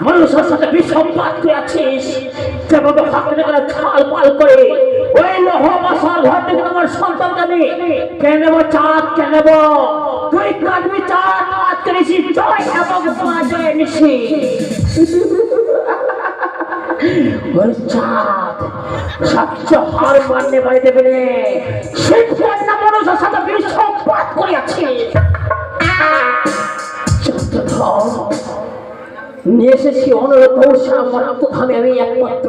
মানুষের সাথে বিসম্বাদ করে আছিস, যেভাবে হাতে করে ছাল পাল করে ওই লোহ বাসার ঘর থেকে আমার সন্তানকে আমি কেন নেবো, চাঁদ কেন নেবো? তুই কাঁদবি চাঁদ, আজ করেছি জয় এবং জয় নিশি। ওই চাঁদ সবচেয়ে হার মানতে বাড়িতে পেরে সেই কন্যা মানুষের সাথে বিসম্বাদ করে আছিস। নিয়ে এসেছি অনুরোধ আমি একমাত্র